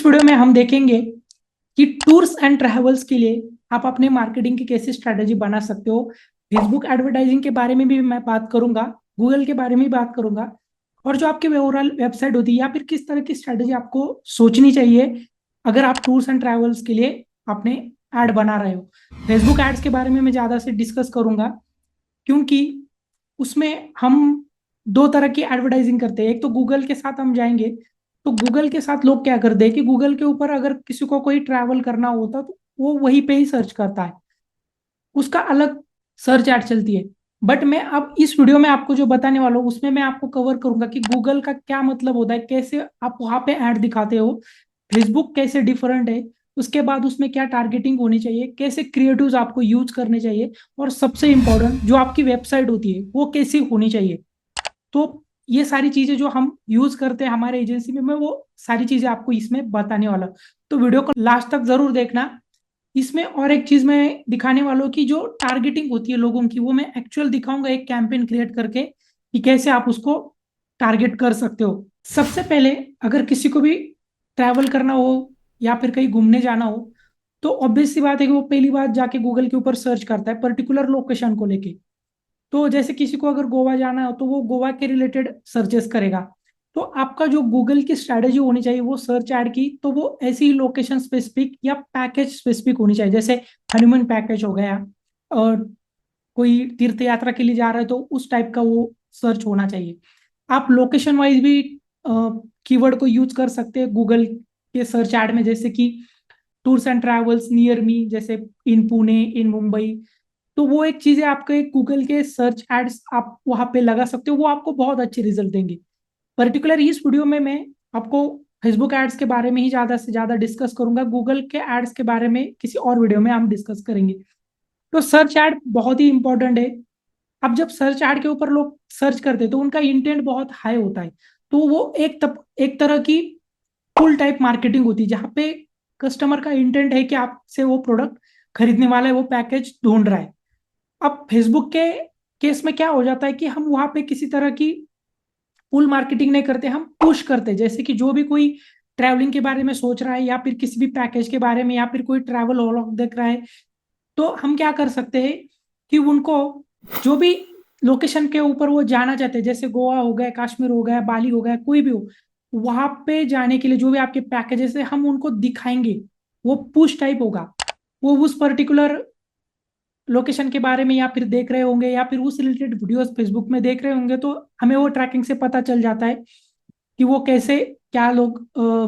इस वीडियो में हम देखेंगे कि टूर्स एंड ट्रैवल्स के लिए आप अपने मार्केटिंग की कैसी स्ट्रैटेजी बना सकते हो। फेसबुक एडवर्टाइजिंग के बारे में भी मैं बात करूंगा, गूगल के बारे में भी बात करूंगा, और जो आपकी ओवरऑल वेबसाइट होती है या फिर किस तरह की स्ट्रैटेजी आपको सोचनी चाहिए अगर आप टूर्स एंड ट्रैवल्स के लिए अपने ऐड बना रहे हो। फेसबुक एड्स के बारे में मैं ज़्यादा से डिस्कस करूंगा, क्योंकि उसमें हम दो तरह की एडवर्टाइजिंग करते हैं। एक तो गूगल के साथ हम जाएंगे, तो गूगल के साथ लोग क्या करते हैं कि गूगल के ऊपर अगर किसी को कोई ट्रैवल करना होता तो वो वहीं पे ही सर्च करता है, उसका अलग सर्च ऐड चलती है। बट मैं अब इस वीडियो में आपको जो बताने वाला हूँ उसमें मैं आपको कवर करूंगा कि गूगल का क्या मतलब होता है, कैसे आप वहां पे ऐड दिखाते हो, फेसबुक कैसे डिफरेंट है, उसके बाद उसमें क्या टारगेटिंग होनी चाहिए, कैसे क्रिएटिव्स आपको यूज करने चाहिए, और सबसे इंपॉर्टेंट जो आपकी वेबसाइट होती है वो कैसी होनी चाहिए। तो ये सारी चीजें जो हम यूज करते हैं हमारे एजेंसी में, मैं वो सारी चीजें आपको इसमें बताने वाला हूं। तो वीडियो को लास्ट तक जरूर देखना। इसमें और एक चीज मैं दिखाने वाला हूँ कि जो टारगेटिंग होती है लोगों की, वो मैं एक्चुअल दिखाऊंगा एक कैंपेन क्रिएट करके कि कैसे आप उसको टारगेट कर सकते हो। सबसे पहले अगर किसी को भी ट्रैवल करना हो या फिर कहीं घूमने जाना हो, तो ऑब्वियस सी बात है कि वो पहली बार जाके गूगल के ऊपर सर्च करता है पर्टिकुलर लोकेशन को लेके। तो जैसे किसी को अगर गोवा जाना हो तो वो गोवा के रिलेटेड सर्चेस करेगा। तो आपका जो गूगल की स्ट्रैटेजी होनी चाहिए वो सर्च ऐड की, तो वो ऐसी ही लोकेशन स्पेसिफिक या पैकेज स्पेसिफिक होनी चाहिए। जैसे हनीमून पैकेज हो गया, और कोई तीर्थ यात्रा के लिए जा रहा है तो उस टाइप का वो सर्च होना चाहिए। आप लोकेशन वाइज भी कीवर्ड को यूज कर सकते हैं गूगल के सर्च ऐड में, जैसे कि tours and travels near me, जैसे इन पुणे, इन मुंबई। तो वो एक चीज है, आपके गूगल के सर्च एड्स आप वहां पे लगा सकते हो, वो आपको बहुत अच्छे रिजल्ट देंगे। पर्टिकुलर इस वीडियो में मैं आपको फेसबुक एड्स के बारे में ही ज्यादा से ज्यादा डिस्कस करूंगा, गूगल के एड्स के बारे में किसी और वीडियो में हम डिस्कस करेंगे। तो सर्च एड बहुत ही इंपॉर्टेंट है। अब जब सर्च एड के ऊपर लोग सर्च करते हैं तो उनका इंटेंट बहुत हाई होता है। तो वो एक तरह की पुल टाइप मार्केटिंग होती है, जहाँ पे कस्टमर का इंटेंट है कि आपसे वो प्रोडक्ट खरीदने वाला है, वो पैकेज ढूंढ रहा है। अब फेसबुक के केस में क्या हो जाता है कि हम वहां पे किसी तरह की पुल मार्केटिंग नहीं करते, हम पुश करते हैं। जैसे कि जो भी कोई ट्रैवलिंग के बारे में सोच रहा है या फिर किसी भी पैकेज के बारे में या फिर कोई ट्रैवल व्लॉग देख रहा है, तो हम क्या कर सकते हैं कि उनको जो भी लोकेशन के ऊपर वो जाना चाहते हैं, जैसे गोवा हो गया, कश्मीर हो गया, बाली हो गया, कोई भी हो, वहां पे जाने के लिए जो भी आपके पैकेजेस है हम उनको दिखाएंगे। वो पुश टाइप होगा। वो उस पर्टिकुलर लोकेशन के बारे में या फिर देख रहे होंगे या फिर उस रिलेटेड वीडियोस फेसबुक में देख रहे होंगे, तो हमें वो ट्रैकिंग से पता चल जाता है कि वो कैसे क्या लोग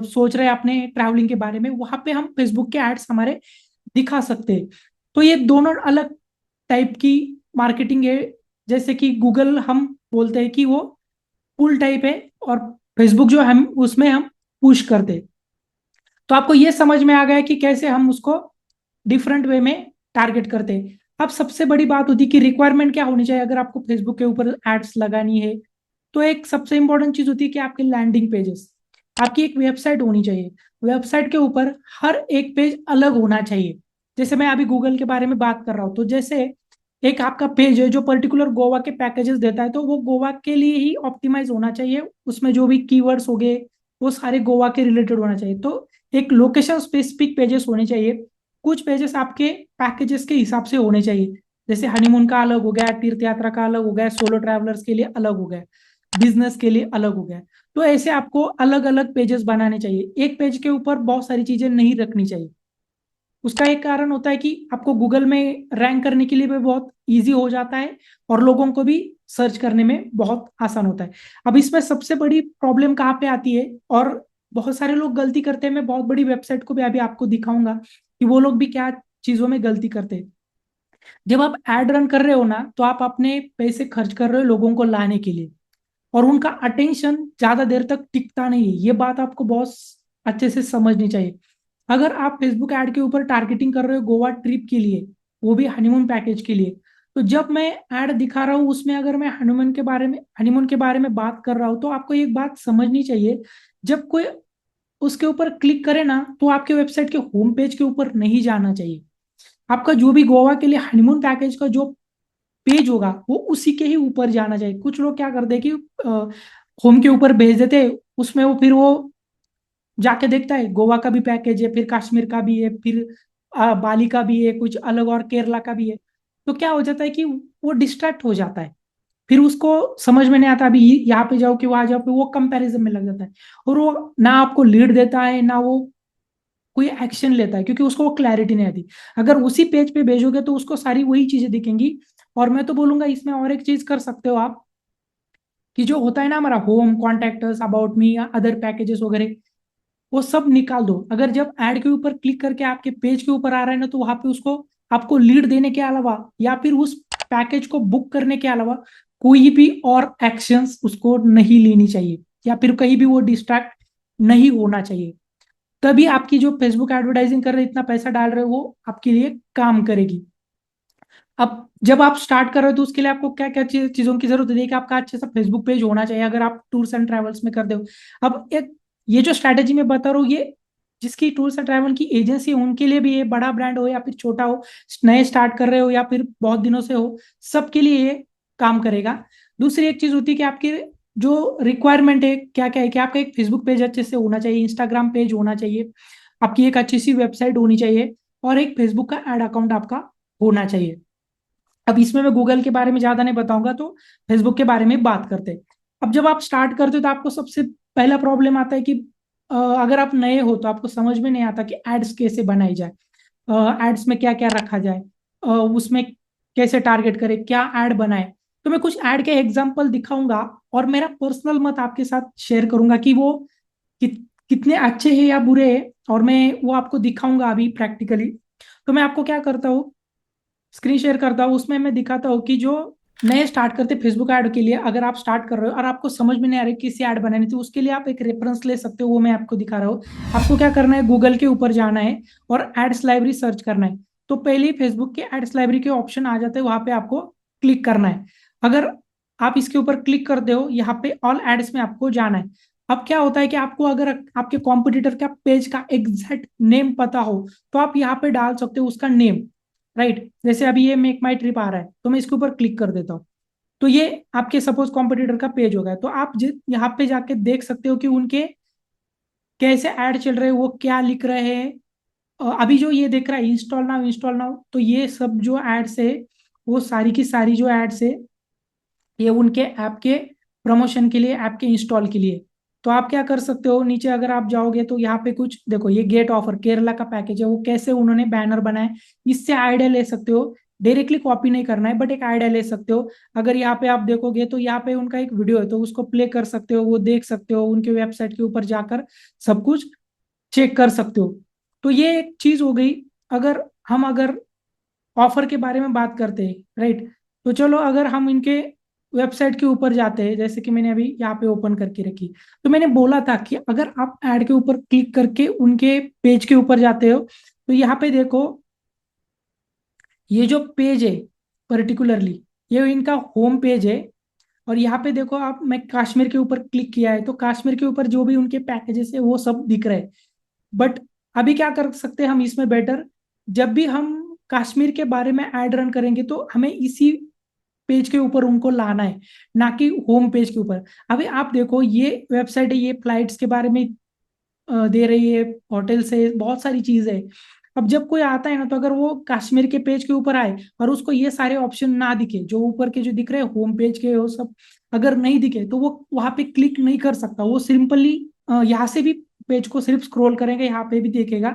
सोच रहे हैं अपने ट्रैवलिंग के बारे में। वहां पे हम फेसबुक के एड्स हमारे दिखा सकते हैं। तो ये दोनों अलग टाइप की मार्केटिंग है। जैसे कि गूगल हम बोलते हैं कि वो पुल टाइप है, और फेसबुक जो हम उसमें हम पुश करते हैं। तो आपको ये समझ में आ गया कि कैसे हम उसको डिफरेंट वे में टारगेट करते हैं। अब सबसे बड़ी बात होती है कि रिक्वायरमेंट क्या होनी चाहिए अगर आपको फेसबुक के ऊपर एड्स लगानी है। तो एक सबसे इंपॉर्टेंट चीज होती है कि आपके लैंडिंग पेजेस, आपकी एक वेबसाइट होनी चाहिए। वेबसाइट के ऊपर हर एक पेज अलग होना चाहिए। जैसे मैं अभी गूगल के बारे में बात कर रहा हूँ, तो जैसे एक आपका पेज है जो पर्टिकुलर गोवा के पैकेजेस देता है, तो वो गोवा के लिए ही ऑप्टिमाइज होना चाहिए। उसमें जो भी कीवर्ड्स हो गए वो सारे गोवा के रिलेटेड होना चाहिए। तो एक लोकेशन स्पेसिफिक पेजेस होने चाहिए। कुछ पेजेस आपके पैकेजेस के हिसाब से होने चाहिए। जैसे हनीमून का अलग हो गया, तीर्थ यात्रा का अलग हो गया, सोलो ट्रैवलर्स के लिए अलग हो गया, बिजनेस के लिए अलग हो गया। तो ऐसे आपको अलग अलग पेजेस बनाने चाहिए। एक पेज के ऊपर बहुत सारी चीजें नहीं रखनी चाहिए। उसका एक कारण होता है कि आपको गूगल में रैंक करने के लिए भी बहुत इजी हो जाता है, और लोगों को भी सर्च करने में बहुत आसान होता है। अब इसमें सबसे बड़ी प्रॉब्लम कहाँ पे आती है, और बहुत सारे लोग गलती करते हैं, मैं बहुत बड़ी वेबसाइट को भी अभी आपको दिखाऊंगा कि वो लोग भी क्या चीजों में गलती करते हैं। जब आप एड रन कर रहे हो ना, तो आप अपने पैसे खर्च कर रहे हो लोगों को लाने के लिए, और उनका अटेंशन ज्यादा देर तक टिकता नहीं है। ये बात आपको बहुत अच्छे से समझनी चाहिए। अगर आप फेसबुक ऐड के ऊपर टारगेटिंग कर रहे हो गोवा ट्रिप के लिए, वो भी हनीमून पैकेज के लिए, तो जब मैं ऐड दिखा रहा हूँ उसमें अगर मैं हनीमून के बारे में बात कर रहा हूँ, तो आपको एक बात समझनी चाहिए। जब कोई उसके ऊपर क्लिक करे ना, तो आपके वेबसाइट के होम पेज के ऊपर नहीं जाना चाहिए। आपका जो भी गोवा के लिए हनीमून पैकेज का जो पेज होगा वो उसी के ही ऊपर जाना चाहिए। कुछ लोग क्या करते हैं कि होम के ऊपर भेज देते हैं, उसमें वो फिर वो जाके देखता है गोवा का भी पैकेज है, फिर कश्मीर का भी है, फिर बाली का भी है, कुछ अलग और केरला का भी है। तो क्या हो जाता है कि वो डिस्ट्रैक्ट हो जाता है, फिर उसको समझ में नहीं आता अभी यहाँ पे जाओ कि वहां जाओ, फिर वो कंपैरिजन में लग जाता है, और वो ना आपको लीड देता है ना वो कोई एक्शन लेता है, क्योंकि उसको वो क्लैरिटी नहीं आती। अगर उसी पेज पे भेजोगे तो उसको सारी वही चीजें दिखेंगी। और मैं तो बोलूंगा इसमें और एक चीज कर सकते हो आप, कि जो होता है ना हमारा होम, कॉन्टैक्टर्स, अबाउट मी या अदर पैकेजेस वगैरह, वो सब निकाल दो। अगर जब ऐड के ऊपर क्लिक करके आपके पेज के ऊपर आ रहा है ना, तो वहां पे उसको आपको लीड देने के अलावा या फिर उस पैकेज को बुक करने के अलावा कोई भी और एक्शंस उसको नहीं लेनी चाहिए, या फिर कहीं भी वो डिस्ट्रैक्ट नहीं होना चाहिए। तभी आपकी जो फेसबुक एडवर्टाइजिंग कर रहे हैं, इतना पैसा डाल रहे हो, वो आपके लिए काम करेगी। अब जब आप स्टार्ट कर रहे हो तो उसके लिए आपको क्या क्या चीजों की जरूरत है कि आपका अच्छे सा फेसबुक पेज होना चाहिए, अगर आप टूर्स एंड ट्रैवल्स में कर दो। अब एक ये जो स्ट्रैटेजी मैं बता रहा हूँ, ये जिसकी टूर्स एंड ट्रैवल की एजेंसी है उनके लिए भी, ये बड़ा ब्रांड हो या फिर छोटा हो, नए स्टार्ट कर रहे हो या फिर बहुत दिनों से हो, सबके लिए ये काम करेगा। दूसरी एक चीज होती है कि आपकी जो रिक्वायरमेंट है क्या क्या है, कि आपका एक फेसबुक पेज अच्छे से होना चाहिए, इंस्टाग्राम पेज होना चाहिए, आपकी एक अच्छी सी वेबसाइट होनी चाहिए, और एक फेसबुक का एड अकाउंट आपका होना चाहिए। अब इसमें मैं गूगल के बारे में ज्यादा नहीं बताऊंगा, तो फेसबुक के बारे में बात करते हैं। अब जब आप स्टार्ट करते हो तो आपको सबसे पहला प्रॉब्लम आता है कि अगर आप नए हो तो आपको समझ में नहीं आता कि एड्स कैसे बनाई जाए, एड्स में क्या क्या रखा जाए, उसमें कैसे टारगेट करें, क्या एड बनाए। तो मैं कुछ एड के एग्जांपल दिखाऊंगा और मेरा पर्सनल मत आपके साथ शेयर करूंगा कि वो कितने अच्छे हैं या बुरे हैं, और मैं वो आपको दिखाऊंगा अभी प्रैक्टिकली। तो मैं आपको क्या करता हूँ, स्क्रीन शेयर करता हूँ, उसमें मैं दिखाता हूँ कि जो नए स्टार्ट करते फेसबुक ऐड के लिए, अगर आप स्टार्ट कर रहे हो और आपको समझ में नहीं आ रही किसी ऐड बनानी थी, उसके लिए आप एक रेफरेंस ले सकते हो, वो मैं आपको दिखा रहा हूँ। आपको क्या करना है, गूगल के ऊपर जाना है और एड्स लाइब्रेरी सर्च करना है। तो पहले ही फेसबुक के एड्स लाइब्रेरी के ऑप्शन आ जाते हैं, वहां पे आपको क्लिक करना है। अगर आप इसके ऊपर क्लिक करते हो, यहाँ पे ऑल एड्स में आपको जाना है। अब क्या होता है कि आपको अगर आपके कॉम्पिटिटर का पेज का एग्जैक्ट नेम पता हो, तो आप यहाँ पे डाल सकते हो उसका नेम, राइट। जैसे अभी ये मेक माई ट्रिप आ रहा है, तो मैं इसके ऊपर क्लिक कर देता हूँ, तो ये आपके सपोज कॉम्पिटिटर का पेज हो गया। तो आप यहाँ पे जाके देख सकते हो कि उनके कैसे ऐड चल रहे हैं, वो क्या लिख रहे हैं। अभी जो ये देख रहा है इंस्टॉल नाउ, तो ये सब जो एड्स है, वो सारी की सारी जो एड्स है, ये उनके ऐप के प्रमोशन के लिए, ऐप के इंस्टॉल के लिए। तो आप क्या कर सकते हो, नीचे अगर आप जाओगे तो यहाँ पे कुछ देखो, ये गेट ऑफर केरला का पैकेज है, वो कैसे उन्होंने बैनर बनाए, इससे आइडिया ले सकते हो। डायरेक्टली कॉपी नहीं करना है, बट एक आइडिया ले सकते हो। अगर यहाँ पे आप देखोगे तो यहाँ पे उनका एक वीडियो है, तो उसको प्ले कर सकते हो, वो देख सकते हो, उनके वेबसाइट के ऊपर जाकर सब कुछ चेक कर सकते हो। तो ये एक चीज हो गई। अगर ऑफर के बारे में बात करते हैं, राइट, तो चलो अगर हम इनके वेबसाइट के ऊपर जाते हैं, जैसे कि मैंने अभी यहाँ पे ओपन करके रखी, तो मैंने बोला था कि अगर आप ऐड के ऊपर क्लिक करके उनके पेज के ऊपर जाते हो, तो यहाँ पे देखो, ये जो पेज है पर्टिकुलरली, ये इनका होम पेज है। और यहाँ पे देखो आप, मैं कश्मीर के ऊपर क्लिक किया है, तो कश्मीर के ऊपर जो भी उनके पैकेजेस है वो सब दिख रहे हैं। बट अभी क्या कर सकते हैं हम इसमें बेटर, जब भी हम कश्मीर के बारे में ऐड रन करेंगे तो हमें इसी पेज के ऊपर उनको लाना है, ना कि होम पेज के ऊपर। अभी आप देखो, ये वेबसाइट है, ये फ्लाइट्स के बारे में दे रही है, होटल से बहुत सारी चीज है। अब जब कोई आता है ना, तो अगर वो कश्मीर के पेज के ऊपर आए और उसको ये सारे ऑप्शन ना दिखे, जो ऊपर के जो दिख रहे हैं होम पेज के, वो सब अगर नहीं दिखे, तो वो वहां पे क्लिक नहीं कर सकता। वो सिंपली यहाँ से भी पेज को सिर्फ स्क्रॉल करेंगे, यहाँ पे भी देखेगा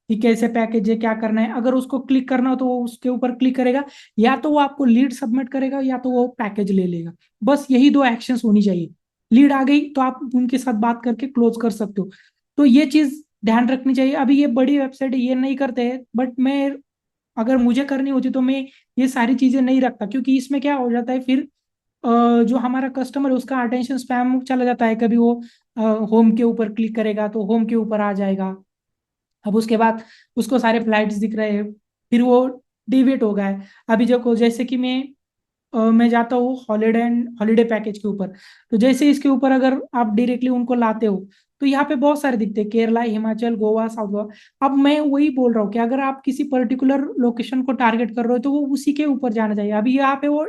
कि कैसे पैकेज है, क्या करना है। अगर उसको क्लिक करना हो तो वो उसके ऊपर क्लिक करेगा, या तो वो आपको लीड सबमिट करेगा, या तो वो पैकेज ले लेगा। बस यही दो एक्शंस होनी चाहिए। लीड आ गई तो आप उनके साथ बात करके क्लोज कर सकते हो। तो ये चीज ध्यान रखनी चाहिए। अभी ये बड़ी वेबसाइट ये नहीं करते हैं, बट मैं अगर मुझे करनी होती तो मैं ये सारी चीजें नहीं रखता, क्योंकि इसमें क्या हो जाता है फिर, जो हमारा कस्टमर है उसका अटेंशन स्पैम चला जाता है। कभी वो होम के ऊपर क्लिक करेगा तो होम के ऊपर आ जाएगा। अब उसके बाद उसको सारे फ्लाइट्स दिख रहे हैं, फिर वो डिवेट हो गया है। अभी जो जैसे कि मैं जाता हूँ हॉलीडे एंड हॉलीडे पैकेज के ऊपर, तो जैसे इसके ऊपर अगर आप डायरेक्टली उनको लाते हो, तो यहाँ पे बहुत सारे दिखते हैं, केरला, हिमाचल, गोवा, साउथ गोवा। अब मैं वही बोल रहा हूँ कि अगर आप किसी पर्टिकुलर लोकेशन को टारगेट कर रहे हो तो वो उसी के ऊपर जाना चाहिए। अभी यहाँ पे वो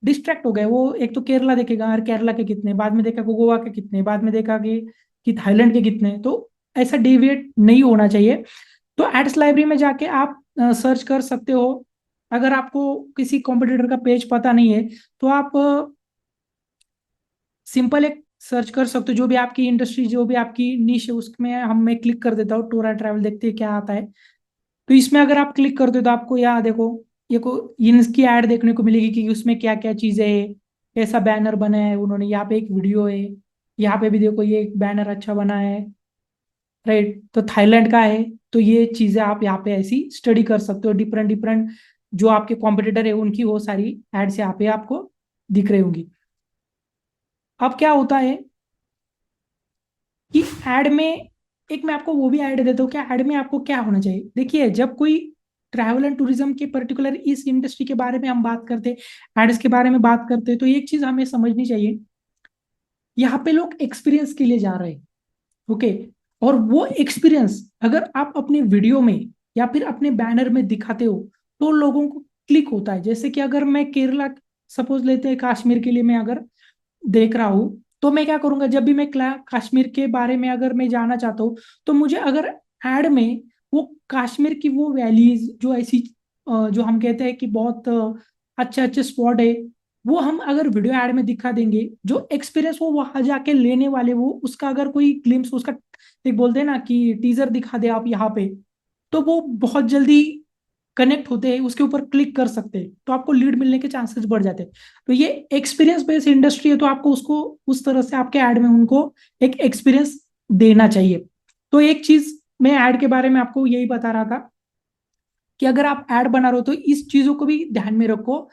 डिस्ट्रैक्ट हो गए, वो एक तो केरला देखेगा, और केरला के कितने, बाद में देखा गोवा के कितने, बाद में देखा कि थाईलैंड के कितने। तो ऐसा डेविएट नहीं होना चाहिए। तो एड्स लाइब्रेरी में जाके आप सर्च कर सकते हो। अगर आपको किसी कॉम्पिटिटर का पेज पता नहीं है तो आप सिंपल एक सर्च कर सकते हो, जो भी आपकी इंडस्ट्री, जो भी आपकी निश है उसमें हम मैं क्लिक कर देता हूँ, टूर एंड ट्रैवल, देखते हैं क्या आता है। तो इसमें अगर आप क्लिक करते हो तो आपको यहाँ देखो, ये को इनकी ऐड देखने को मिलेगी कि उसमें क्या क्या चीजें है, कैसा बैनर बना है उन्होंने। यहाँ पे एक वीडियो है, यहाँ पे भी देखो ये एक बैनर अच्छा बना है, राइट। तो थाईलैंड का है। तो ये चीजें आप यहाँ पे ऐसी स्टडी कर सकते हो, डिफरेंट डिफरेंट जो आपके कॉम्पिटिटर है उनकी वो सारी एड्स यहाँ पे आपको दिख रही होंगी। अब क्या होता है कि एड में, एक मैं आपको वो भी ऐड देता हूँ, क्या एड में आपको क्या होना चाहिए। देखिए, जब कोई ट्रैवल एंड टूरिज्म के पर्टिकुलर इस इंडस्ट्री के बारे में हम बात करते हैं, एड्स के बारे में बात करते हैं, तो एक चीज हमें समझनी चाहिए, यहाँ पे लोग एक्सपीरियंस के लिए जा रहे हैं, ओके। और वो एक्सपीरियंस अगर आप अपने वीडियो में या फिर अपने बैनर में दिखाते हो तो लोगों को क्लिक होता है। जैसे कि अगर मैं केरला, सपोज लेते हैं कश्मीर के लिए मैं अगर देख रहा हूँ, तो मैं क्या करूंगा, जब भी मैं कश्मीर के बारे में अगर मैं जानना चाहता हूँ तो मुझे अगर एड में वो कश्मीर की वो वैलीज जो ऐसी जो हम कहते हैं कि बहुत अच्छे अच्छे स्पॉट है, वो हम अगर वीडियो एड में दिखा देंगे, जो एक्सपीरियंस वो वहां जाके लेने वाले, वो उसका अगर कोई ग्लिम्स, उसका एक बोलते हैं ना कि टीजर दिखा दे आप यहाँ पे, तो वो बहुत जल्दी कनेक्ट होते हैं, उसके ऊपर क्लिक कर सकते हैं, तो आपको लीड मिलने के चांसेस बढ़ जाते हैं। तो ये एक्सपीरियंस बेस्ड इंडस्ट्री है, तो आपको उसको उस तरह से आपके ऐड में उनको एक एक्सपीरियंस देना चाहिए। तो एक चीज मैं ऐड के बारे में आपको यही बता रहा था कि अगर आप ऐड बना रहे हो तो इस चीजों को भी ध्यान में रखो,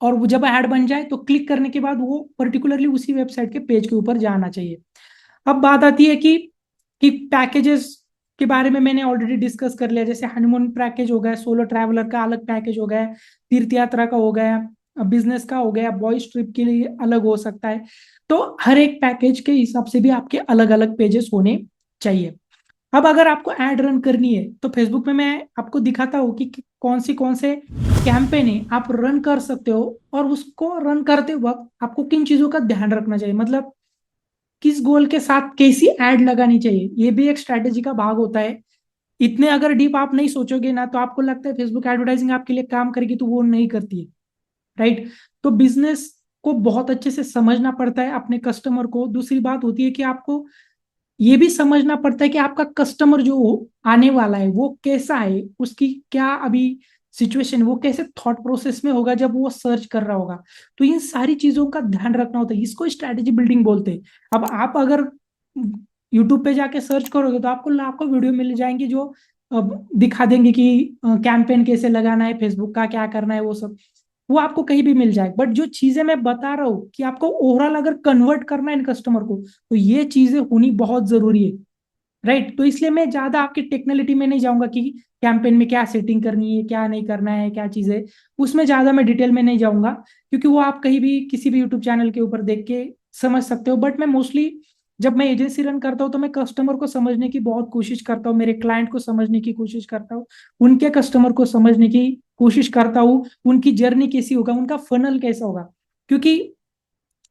और वो जब ऐड बन जाए तो क्लिक करने के बाद वो पर्टिकुलरली उसी वेबसाइट के पेज के ऊपर जाना चाहिए। अब बात आती है कि पैकेजेस के बारे में मैंने ऑलरेडी डिस्कस कर लिया। जैसे हनीमून पैकेज हो गया, सोलो ट्रैवलर का अलग पैकेज हो गया, तीर्थ यात्रा का हो गया, बिजनेस का हो गया, बॉयज ट्रिप के लिए अलग हो सकता है। तो हर एक पैकेज के हिसाब से भी आपके अलग अलग पेजेस होने चाहिए। अब अगर आपको एड रन करनी है तो फेसबुक में मैं आपको दिखाता हूँ कि कौन से कैंपेन है आप रन कर सकते हो, और उसको रन करते वक्त आपको किन चीजों का ध्यान रखना चाहिए, मतलब किस गोल के साथ कैसी एड लगानी चाहिए, ये भी एक स्ट्रैटेजी का भाग होता है। इतने अगर डीप आप नहीं सोचोगे ना, तो आपको लगता है फेसबुक एडवर्टाइजिंग आपके लिए काम करेगी, तो वो नहीं करती है, राइट। तो बिजनेस को बहुत अच्छे से समझना पड़ता है अपने कस्टमर को। दूसरी बात होती है कि आपको ये भी समझना पड़ता है कि आपका कस्टमर जो आने वाला है वो कैसा है, उसकी क्या अभी सिचुएशन, वो कैसे थॉट प्रोसेस में होगा जब वो सर्च कर रहा होगा। तो इन सारी चीजों का ध्यान रखना होता है, इसको स्ट्रैटेजी बिल्डिंग बोलते हैं। अब आप अगर यूट्यूब पे जाके सर्च करोगे तो आपको लाखों वीडियो मिल जाएंगे जो अब दिखा देंगे कि कैंपेन कैसे लगाना है, फेसबुक का क्या करना है, वो सब वो आपको कहीं भी मिल जाएगा। बट जो चीजें मैं बता रहा हूँ कि आपको ओवरऑल अगर कन्वर्ट करना है इन कस्टमर को, तो ये चीजें होनी बहुत जरूरी है, राइट। तो इसलिए मैं ज्यादा आपकी टेक्निकलिटी में नहीं जाऊंगा कि कैंपेन में क्या सेटिंग करनी है, क्या नहीं करना है, क्या चीजें, उसमें ज्यादा मैं डिटेल में नहीं जाऊंगा, क्योंकि वो आप कहीं भी किसी भी यूट्यूब चैनल के ऊपर देख के समझ सकते हो। बट मैं मोस्टली जब मैं एजेंसी रन करता हूँ तो मैं कस्टमर को समझने की बहुत कोशिश करता हूँ, मेरे क्लाइंट को समझने की कोशिश करता हूँ, उनके कस्टमर को समझने की कोशिश करता हूँ, उनकी जर्नी कैसी होगा, उनका फनल कैसा होगा। क्योंकि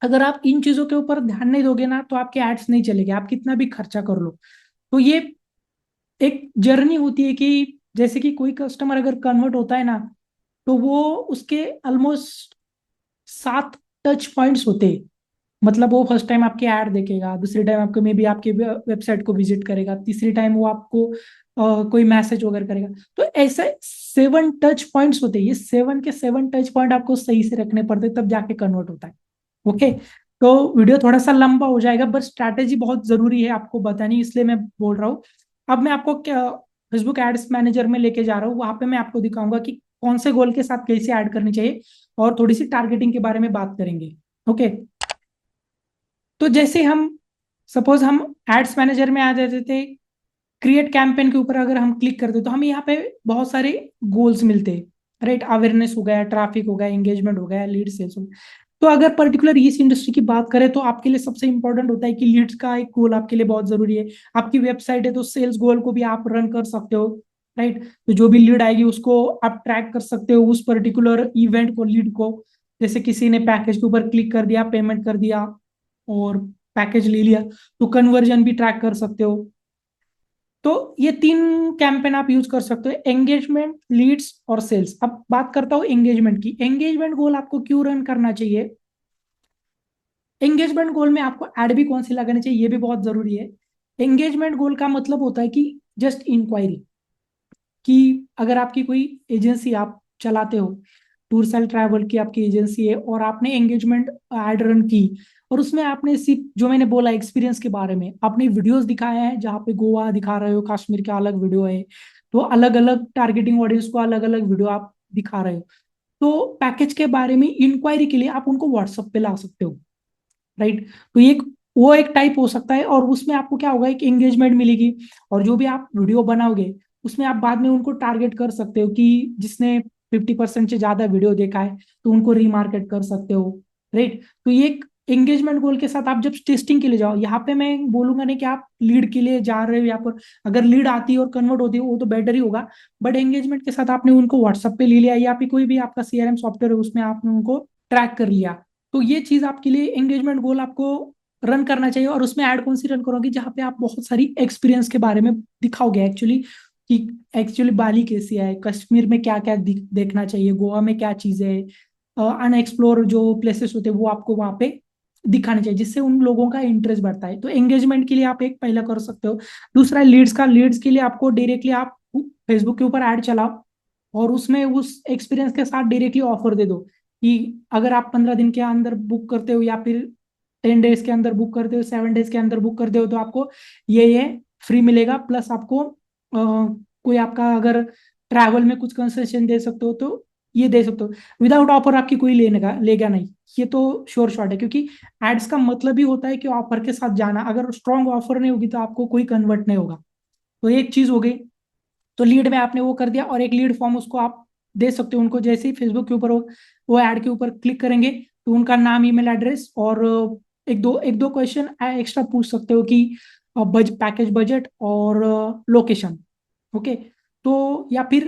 अगर आप इन चीजों के ऊपर ध्यान नहीं दोगे ना, तो आपके एड्स नहीं चलेंगे, आप कितना भी खर्चा कर लो। तो ये एक जर्नी होती है कि जैसे कि कोई कस्टमर अगर कन्वर्ट होता है ना, तो वो उसके ऑलमोस्ट 7 टच पॉइंट्स होते हैं। मतलब वो फर्स्ट टाइम आपकी ऐड देखेगा, दूसरी टाइम आपको मे बी आपके वेबसाइट को विजिट करेगा, तीसरी टाइम वो आपको कोई मैसेज वगैरह करेगा। तो ऐसे 7 टच पॉइंट्स होते हैं, ये 7 के 7 टच पॉइंट आपको सही से रखने पड़ते हैं, तब जाके कन्वर्ट होता है, ओके। तो वीडियो थोड़ा सा लंबा हो जाएगा, बस स्ट्रैटेजी बहुत जरूरी है आपको बतानी, इसलिए मैं बोल रहा हूँ। अब मैं आपको क्या फेसबुक एड्स मैनेजर में लेके जा रहा हूँ, वहां पे मैं आपको दिखाऊंगा कि कौन से गोल के साथ कैसे ऐड करनी चाहिए, और थोड़ी सी टारगेटिंग के बारे में बात करेंगे, ओके। तो जैसे हम सपोज हम एड्स मैनेजर में आ जाते थे, क्रिएट कैंपेन के ऊपर अगर हम क्लिक करते तो हमें यहाँ पे बहुत सारे गोल्स मिलते हैं, राइट। अवेयरनेस हो गया, ट्रैफिक हो गया, एंगेजमेंट हो गया, लीड सेल्स हो गया। तो अगर पर्टिकुलर इस इंडस्ट्री की बात करें तो आपके लिए सबसे इंपॉर्टेंट होता है कि लीड्स का एक गोल आपके लिए बहुत जरूरी है। आपकी वेबसाइट है तो सेल्स गोल को भी आप रन कर सकते हो, राइट। तो जो भी लीड आएगी उसको आप ट्रैक कर सकते हो, उस पर्टिकुलर इवेंट को, लीड को। जैसे किसी ने पैकेज के ऊपर क्लिक कर दिया, पेमेंट कर दिया और पैकेज ले लिया, तो कन्वर्जन भी ट्रैक कर सकते हो। तो ये 3 कैंपेन आप यूज कर सकते हो, एंगेजमेंट, लीड्स और सेल्स। अब बात करता हूँ एंगेजमेंट की। एंगेजमेंट गोल आपको क्यों रन करना चाहिए? एंगेजमेंट गोल में आपको एड भी कौन सी लगानी चाहिए, ये भी बहुत जरूरी है। एंगेजमेंट गोल का मतलब होता है कि जस्ट इंक्वायरी, कि अगर आपकी कोई एजेंसी आप चलाते हो, टूर्स एंड ट्रैवल की आपकी एजेंसी है, और आपने एंगेजमेंट ऐड रन की, और उसमें आपने सिर्फ जो मैंने बोला एक्सपीरियंस के बारे में आपने वीडियोस दिखाया है, जहाँ पे गोवा दिखा रहे हो, कश्मीर का अलग वीडियो है, तो अलग अलग टारगेटिंग ऑडियंस को अलग अलग वीडियो आप दिखा रहे हो, तो पैकेज के बारे में इंक्वायरी के लिए आप उनको व्हाट्सएप पे ला सकते हो, राइट। तो ये वो एक टाइप हो सकता है, और उसमें आपको क्या होगा, एक एंगेजमेंट मिलेगी। और जो भी आप वीडियो बनाओगे उसमें आप बाद में उनको टारगेट कर सकते हो, कि जिसने 50% से ज्यादा वीडियो देखा है तो उनको रीमार्केट कर सकते हो, राइट। तो ये एक एंगेजमेंट गोल के साथ आप जब टेस्टिंग के लिए जाओ, यहाँ पे मैं बोलूंगा नहीं कि आप लीड के लिए जा रहे हो, यहाँ पर अगर लीड आती है और कन्वर्ट होती है वो तो बेटर ही होगा, बट एंगेजमेंट के साथ आपने उनको व्हाट्सएप पे ले लिया, या फिर कोई भी आपका सीआरएम सॉफ्टवेयर है उसमें आपने उनको ट्रैक कर लिया, तो ये चीज आपके लिए एंगेजमेंट गोल आपको रन करना चाहिए। और उसमें ऐड कौन सी रन करोगे, जहाँ पे आप बहुत सारी एक्सपीरियंस के बारे में दिखाओगे एक्चुअली, कि एक्चुअली बाली कैसी है, कश्मीर में क्या क्या देखना चाहिए, गोवा में क्या चीजें है, अनएक्सप्लोर जो प्लेसेस होते हैं वो आपको वहां पे दिखाने चाहिए, जिससे उन लोगों का इंटरेस्ट बढ़ता है। तो एंगेजमेंट के लिए आप एक पहला कर सकते हो। दूसरा लीड्स का, लीड्स के लिए आपको डायरेक्टली आप फेसबुक के ऊपर ऐड चलाओ, और उसमें उस एक्सपीरियंस के साथ डायरेक्टली ऑफर दे दो, कि अगर आप 15 दिन के अंदर बुक करते हो, या फिर 10 डेज के अंदर बुक करते हो, 7 डेज के अंदर बुक करते हो, तो आपको ये फ्री मिलेगा, प्लस आपको कोई आपका अगर ट्रैवल में कुछ कंसेशन दे सकते हो तो ये दे सकते हो। विदाउट ऑफर आपकी कोई लेगा नहीं, ये तो श्योर शॉट है, क्योंकि एड्स का मतलब ही होता है कि ऑफर के साथ जाना, अगर स्ट्रॉन्ग ऑफर नहीं होगी तो आपको कोई कन्वर्ट नहीं होगा। तो एक चीज हो गई। तो लीड में आपने वो कर दिया, और एक लीड फॉर्म उसको आप दे सकते हो उनको, जैसे ही फेसबुक के ऊपर वो ऐड के ऊपर क्लिक करेंगे तो उनका नाम, ईमेल एड्रेस, और एक दो क्वेश्चन एक्स्ट्रा पूछ सकते हो, कि पैकेज बजट और लोकेशन, ओके। तो या फिर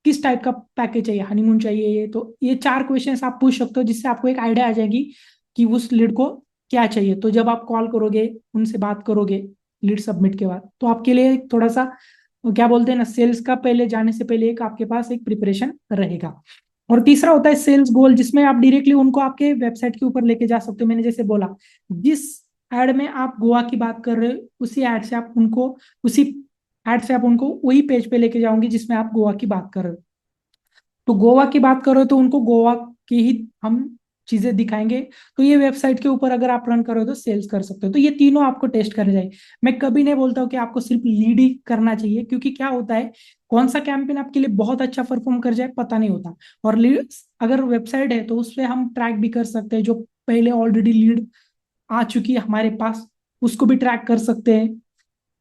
किस टाइप का पैकेज चाहिए, हनीमून चाहिए, तो ये 4 क्वेश्चंस आप पूछ सकते हो, जिससे आपको एक आइडिया आ जाएगी कि उस लीड को क्या चाहिए। तो जब आप कॉल करोगे, उनसे बात करोगे लीड सबमिट के बाद, तो आपके लिए थोड़ा सा वो क्या बोलते हैं ना, सेल्स का पहले जाने से पहले एक आपके पास एक प्रिपरेशन रहेगा। और तीसरा होता है सेल्स गोल, जिसमें आप डायरेक्टली उनको आपके वेबसाइट के ऊपर लेके जा सकते हो। मैंने जैसे बोला, जिस एड में आप गोवा की बात कर रहे हो, उसी एड से आप उनको वही पेज पे लेके जाओगे जिसमें आप गोवा की बात कर रहे हो। तो गोवा की बात करो तो उनको गोवा की ही हम चीजें दिखाएंगे। तो ये वेबसाइट के ऊपर अगर आप रन करो तो सेल्स कर सकते हो। तो ये तीनों आपको टेस्ट करने चाहिए। मैं कभी नहीं बोलता हूँ कि आपको सिर्फ लीड ही करना चाहिए, क्योंकि क्या होता है, कौन सा कैंपेन आपके लिए बहुत अच्छा परफॉर्म कर जाए पता नहीं होता। और लीड अगर वेबसाइट है तो उस पर हम ट्रैक भी कर सकते हैं, जो पहले ऑलरेडी लीड आ चुकी है हमारे पास, उसको भी ट्रैक कर सकते हैं।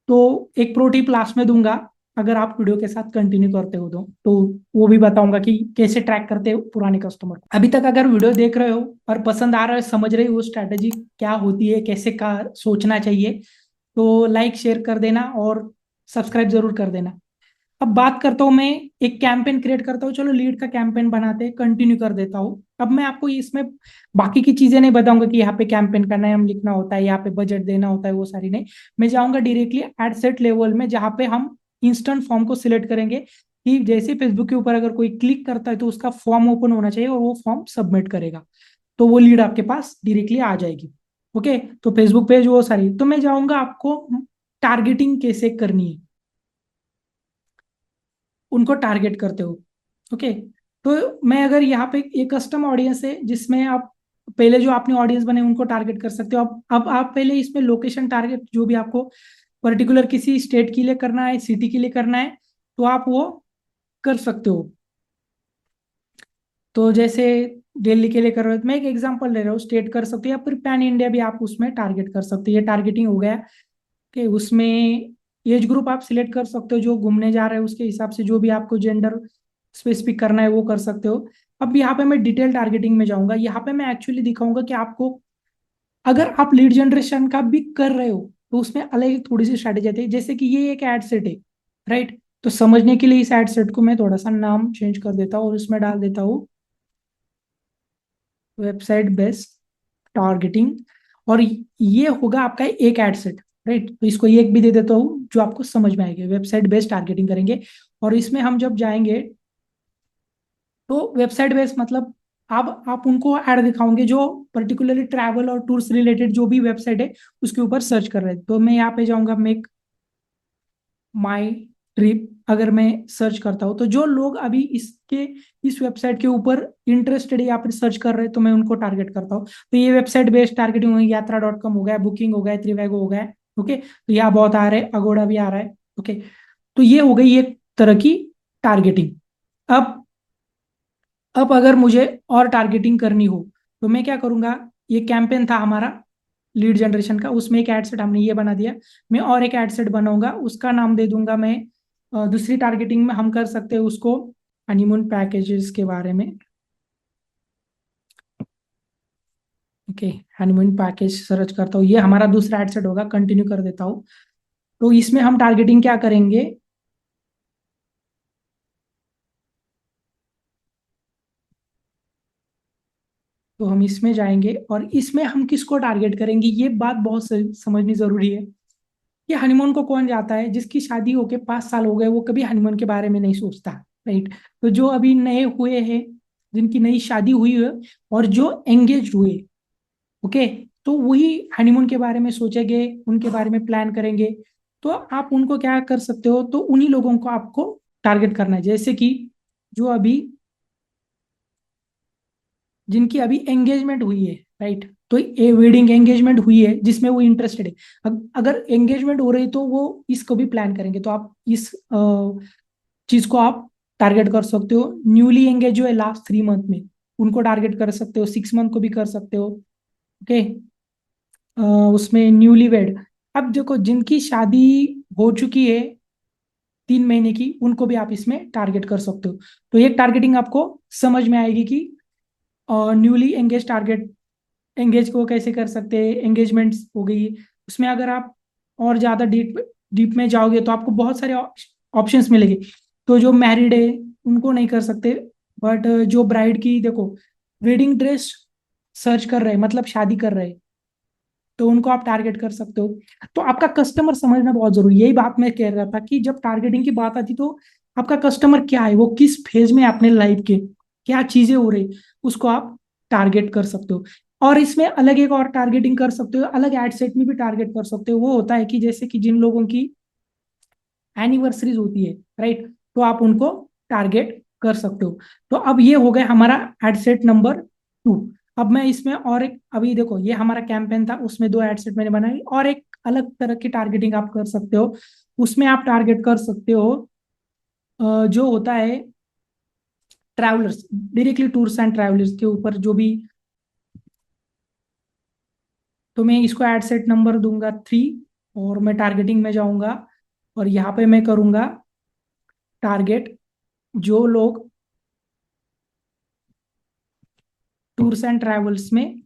तो एक प्रो टिप लास्ट में दूंगा, अगर आप वीडियो के साथ कंटिन्यू करते हो तो वो भी बताऊंगा कि कैसे ट्रैक करते हो पुराने कस्टमर को। अभी तक अगर वीडियो देख रहे हो और पसंद आ रहा है, समझ रहे हो स्ट्रैटेजी क्या होती है, कैसे का सोचना चाहिए, तो लाइक शेयर कर देना और सब्सक्राइब जरूर कर देना। अब बात करता हूँ, मैं एक कैंपेन क्रिएट करता हूँ, चलो लीड का कैंपेन बनाते हैं, कंटिन्यू कर देता हूँ। अब मैं आपको इसमें बाकी की चीजें नहीं बताऊंगा, कि यहाँ पे कैंपेन का नाम लिखना होता है, यहाँ पे बजट देना होता है, वो सारी नहीं। मैं जाऊंगा डायरेक्टली एड सेट लेवल में, जहाँ पे हम इंस्टेंट फॉर्म को सिलेक्ट करेंगे, कि जैसे फेसबुक के ऊपर अगर कोई क्लिक करता है तो उसका फॉर्म ओपन होना चाहिए, और वो फॉर्म सबमिट करेगा, तो वो लीड आपके पास डायरेक्टली आ जाएगी। ओके, तो फेसबुक पेज वो सारी, तो मैं जाऊंगा आपको टारगेटिंग कैसे करनी है, उनको टारगेट करते हो। ओके, तो मैं अगर यहाँ पे एक कस्टम ऑडियंस है, जिसमें आप पहले जो आपने ऑडियंस बने उनको टारगेट कर सकते हो। अब आप पहले इसमें लोकेशन टारगेट, जो भी आपको पर्टिकुलर किसी स्टेट के लिए करना है, सिटी के लिए करना है, तो आप वो कर सकते हो। तो जैसे दिल्ली के लिए कर रहे हो, तो मैं एक एग्जांपल ले रहा हूँ, स्टेट कर सकते हो, या फिर पैन इंडिया भी आप उसमें टारगेट कर सकते हो। ये टारगेटिंग हो गया कि उसमें एज ग्रुप आप सिलेक्ट कर सकते हो, जो घूमने जा रहे हो उसके हिसाब से जो भी आपको जेंडर स्पेसिफिक करना है वो कर सकते हो। अब यहाँ पे मैं डिटेल टारगेटिंग में जाऊंगा, यहाँ पे मैं एक्चुअली दिखाऊंगा कि आपको, अगर आप लीड जनरेशन का भी कर रहे हो तो उसमें अलग थोड़ी सी स्ट्रैटेजी आती है। जैसे कि ये एक एड सेट है, राइट। तो समझने के लिए इस एड सेट को मैं थोड़ा सा नाम चेंज कर देता हूँ, और इसमें डाल देता हूँ वेबसाइट बेस्ड टारगेटिंग। और ये होगा आपका एक एड सेट। राइट। तो इसको एक भी दे देता हूँ जो आपको समझ में आएगा, वेबसाइट बेस्ड टारगेटिंग करेंगे। और इसमें हम जब जाएंगे तो वेबसाइट बेस्ड मतलब आप उनको ऐड दिखाओगे जो पर्टिकुलरली ट्रैवल और टूर्स रिलेटेड जो भी वेबसाइट है उसके ऊपर सर्च कर रहे हैं। तो मैं यहाँ पे जाऊंगा, मेक माई ट्रिप। अगर मैं सर्च करता हूँ तो जो लोग अभी इस वेबसाइट के ऊपर इंटरेस्टेड है या फिर सर्च कर रहे हैं तो मैं उनको टारगेट करता हूँ। तो ये वेबसाइट बेस्ड टारगेटिंग हो गई, यात्रा.com हो गया, बुकिंग हो गया, त्रिवेगो हो गया। ओके, तो यहाँ बहुत आ रहे हैं, अगोड़ा भी आ रहा है। ओके, तो ये हो गई एक तरह की टारगेटिंग। अब अब अगर मुझे और टारगेटिंग करनी हो तो मैं क्या करूंगा, ये कैंपेन था हमारा लीड जनरेशन का, उसमें एक एड सेट हमने ये बना दिया। मैं और एक एड सेट बनाऊंगा, उसका नाम दे दूंगा मैं, दूसरी टारगेटिंग में हम कर सकते हैं उसको हनीमून पैकेजेस के बारे में। ओके, हनीमून पैकेज सर्च करता हूँ, ये हमारा दूसरा एड सेट होगा, कंटिन्यू कर देता हूँ। तो इसमें हम टारगेटिंग क्या करेंगे, तो हम इसमें जाएंगे और इसमें हम किसको टारगेट करेंगे, ये बात बहुत समझनी जरूरी है। कि हनीमून को कौन जाता है, जिसकी शादी होके 5 साल हो गए वो कभी हनीमून के बारे में नहीं सोचता। राइट। तो जो अभी नए हुए हैं, जिनकी नई शादी हुई है और जो एंगेज हुए, ओके, तो वही हनीमून के बारे में सोचेंगे, उनके बारे में प्लान करेंगे। तो आप उनको क्या कर सकते हो, तो उन्हीं लोगों को आपको टारगेट करना है। जैसे कि जो अभी जिनकी अभी एंगेजमेंट हुई है, राइट, तो ये वेडिंग एंगेजमेंट हुई है जिसमें वो इंटरेस्टेड है। अगर एंगेजमेंट हो रही तो वो इसको भी प्लान करेंगे, तो आप इस चीज को आप टारगेट कर सकते हो। न्यूली एंगेज जो है लास्ट 3 मंथ में, उनको टारगेट कर सकते हो, 6 मंथ को भी कर सकते हो। ओके, उसमें न्यूली वेड, अब देखो जिनकी शादी हो चुकी है 3 महीने की, उनको भी आप इसमें टारगेट कर सकते हो। तो एक टारगेटिंग आपको समझ में आएगी कि न्यूली एंगेज टारगेट, एंगेज को कैसे कर सकते हैं, एंगेजमेंट हो गई। उसमें अगर आप और ज्यादा डीप डीप में जाओगे तो आपको बहुत सारे ऑप्शंस मिलेंगे। तो जो मैरिड है उनको नहीं कर सकते, बट जो ब्राइड की देखो वेडिंग ड्रेस सर्च कर रहे हैं मतलब शादी कर रहे हैं, तो उनको आप टारगेट कर सकते हो। तो आपका कस्टमर समझना बहुत जरूरी है, यही बात मैं कह रहा था कि जब टारगेटिंग की बात आती तो आपका कस्टमर क्या है, वो किस फेज में है अपने लाइफ के, क्या चीजें हो रही, उसको आप टारगेट कर सकते हो। और इसमें अलग एक और टारगेटिंग कर सकते हो, अलग एड सेट में भी टारगेट कर सकते हो। वो होता है कि जैसे कि जिन लोगों की एनिवर्सरीज होती है, राइट, तो आप उनको टारगेट कर सकते हो। तो अब ये हो गया हमारा एड सेट नंबर 2। अब मैं इसमें और एक, अभी देखो ये हमारा कैंपेन था, उसमें 2 एड सेट मैंने बनाई, और एक अलग तरह की टारगेटिंग आप कर सकते हो। उसमें आप टारगेट कर सकते हो जो होता है travellers, directly tours and travellers के ऊपर जो भी। तो मैं इसको एड सेट नंबर दूंगा 3, और मैं टारगेटिंग में जाऊंगा और यहाँ पे मैं करूंगा टारगेट जो लोग टूर्स एंड ट्रैवल्स में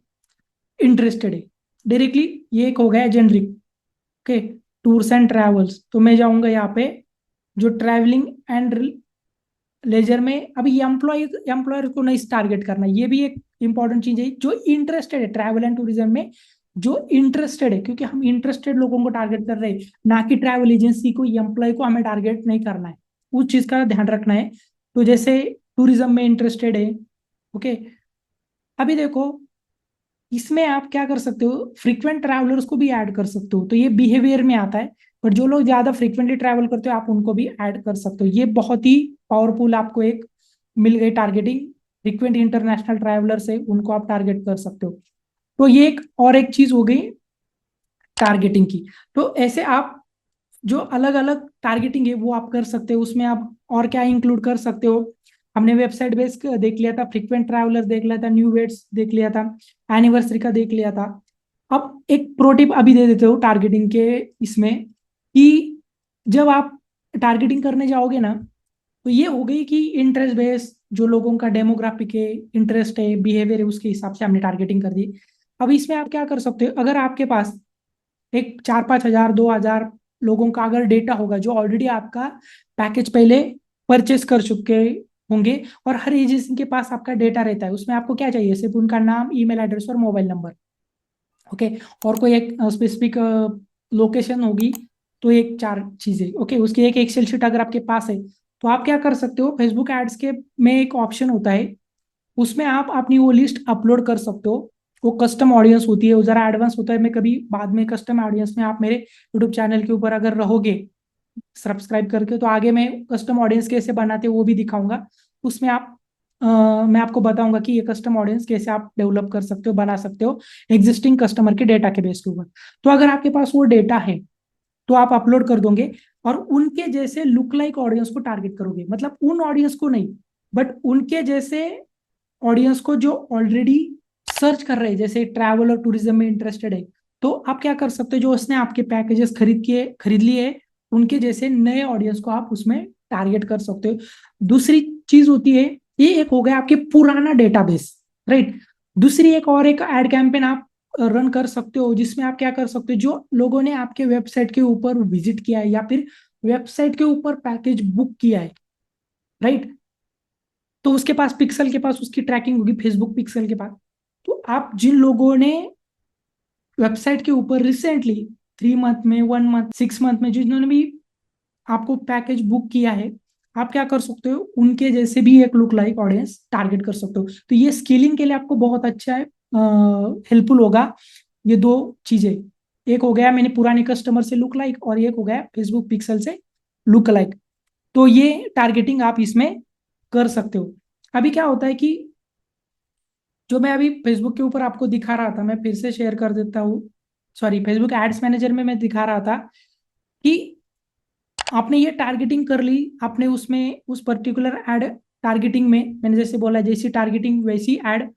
इंटरेस्टेड है। डायरेक्टली ये एक हो गया generic. Okay, tours and travels, तो मैं जाऊंगा यहाँ पे जो ट्रैवलिंग एंड लेजर में। अभी एम्प्लॉयर को नहीं टारगेट करना, ये भी एक इंपॉर्टेंट चीज है। जो इंटरेस्टेड है ट्रैवल एंड टूरिज्म में, जो इंटरेस्टेड है, क्योंकि हम इंटरेस्टेड लोगों को टारगेट कर रहे हैं, ना कि ट्रैवल एजेंसी को, एम्प्लॉय को हमें टारगेट नहीं करना है। उस चीज का ध्यान रखना है। तो जैसे टूरिज्म में इंटरेस्टेड है, ओके, अभी देखो इसमें आप क्या कर सकते हो, फ्रीक्वेंट ट्रैवलर्स को भी ऐड कर सकते हो, तो ये बिहेवियर में आता है। पर जो लोग ज्यादा फ्रीक्वेंटली ट्रैवल करते हो आप उनको भी ऐड कर सकते हो। ये बहुत ही पावरफुल आपको एक मिल गई टारगेटिंग। फ्रीक्वेंट इंटरनेशनल ट्रैवलर्स है उनको आप टारगेट कर सकते हो। तो ये एक और एक चीज हो गई टारगेटिंग की। तो ऐसे आप जो अलग अलग टारगेटिंग है वो आप कर सकते हो। उसमें आप और क्या इंक्लूड कर सकते हो, हमने वेबसाइट बेस देख लिया था, फ्रीक्वेंट ट्रैवलर देख लिया था, न्यू वेट्स देख लिया था, एनिवर्सरी का देख लिया था। अब एक प्रो टिप अभी दे देते हो टारगेटिंग के इसमें, कि जब आप टारगेटिंग करने जाओगे ना, तो ये हो गई कि इंटरेस्ट बेस जो लोगों का डेमोग्राफिक है, इंटरेस्ट है, बिहेवियर है, उसके हिसाब से हमने टारगेटिंग कर दी। अब इसमें आप क्या कर सकते हो, अगर आपके पास एक 4-5 हजार 2 हजार लोगों का अगर डेटा होगा जो ऑलरेडी आपका पैकेज पहले परचेस कर चुके होंगे, और हर एजेंसी के पास आपका डेटा रहता है, उसमें आपको क्या चाहिए, सिर्फ उनका नाम, ईमेल एड्रेस और मोबाइल नंबर। ओके, और कोई एक स्पेसिफिक लोकेशन होगी, तो एक 4 चीजें, ओके। उसकी एक एक्सेल शीट अगर आपके पास है, तो आप क्या कर सकते हो, फेसबुक एड्स के में एक ऑप्शन होता है, उसमें आप अपनी वो लिस्ट अपलोड कर सकते हो। वो कस्टम ऑडियंस होती है, वो जरा एडवांस होता है। मैं कभी बाद में कस्टम ऑडियंस में, आप मेरे यूट्यूब चैनल के ऊपर अगर रहोगे सब्सक्राइब करके, तो आगे मैं कस्टम ऑडियंस कैसे बनाते हैं वो भी दिखाऊंगा। उसमें मैं आपको बताऊंगा कि ये कस्टम ऑडियंस कैसे आप डेवलप कर सकते हो, बना सकते हो एग्जिस्टिंग कस्टमर के डेटा के बेस के ऊपर। तो अगर आपके पास वो डेटा है, तो आप अपलोड कर दोगे और उनके जैसे लुक लाइक ऑडियंस को टारगेट करोगे, मतलब उन ऑडियंस को नहीं, बट उनके जैसे ऑडियंस को जो ऑलरेडी सर्च कर रहे हैं, जैसे ट्रैवल और टूरिज्म में इंटरेस्टेड है। तो आप क्या कर सकते हो, जो उसने आपके पैकेजेस खरीद लिए, उनके जैसे नए ऑडियंस को आप उसमें टारगेट कर सकते हो। दूसरी चीज होती है, ये एक हो गया आपके पुराना डेटाबेस, राइट। दूसरी एक एड कैंपेन आप रन कर सकते हो, जिसमें आप क्या कर सकते हो, जो लोगों ने आपके वेबसाइट के ऊपर विजिट किया है या फिर वेबसाइट के ऊपर पैकेज बुक किया है, राइट। तो उसके पास पिक्सल के पास उसकी ट्रैकिंग होगी, फेसबुक पिक्सल के पास। तो आप जिन लोगों ने वेबसाइट के ऊपर रिसेंटली 3 मंथ में, 1 मंथ, 6 मंथ में जिन्होंने भी आपको पैकेज बुक किया है, आप क्या कर सकते हो, उनके जैसे भी एक लुक लाइक ऑडियंस टारगेट कर सकते हो। तो ये स्केलिंग के लिए आपको बहुत अच्छा है, हेल्पफुल होगा ये 2 चीजें। एक हो गया मैंने पुराने कस्टमर से लुक लाइक, और एक हो गया फेसबुक पिक्सल से लुक लाइक। तो ये टारगेटिंग आप इसमें कर सकते हो। अभी क्या होता है कि जो मैं अभी फेसबुक के ऊपर आपको दिखा रहा था, मैं फिर से शेयर कर देता हूँ। सॉरी, फेसबुक एड्स मैनेजर में मैं दिखा रहा था कि आपने ये टारगेटिंग कर ली, आपने उसमें उस पर्टिकुलर एड टारगेटिंग में, मैंने जैसे बोला जैसी टारगेटिंग वैसी एड,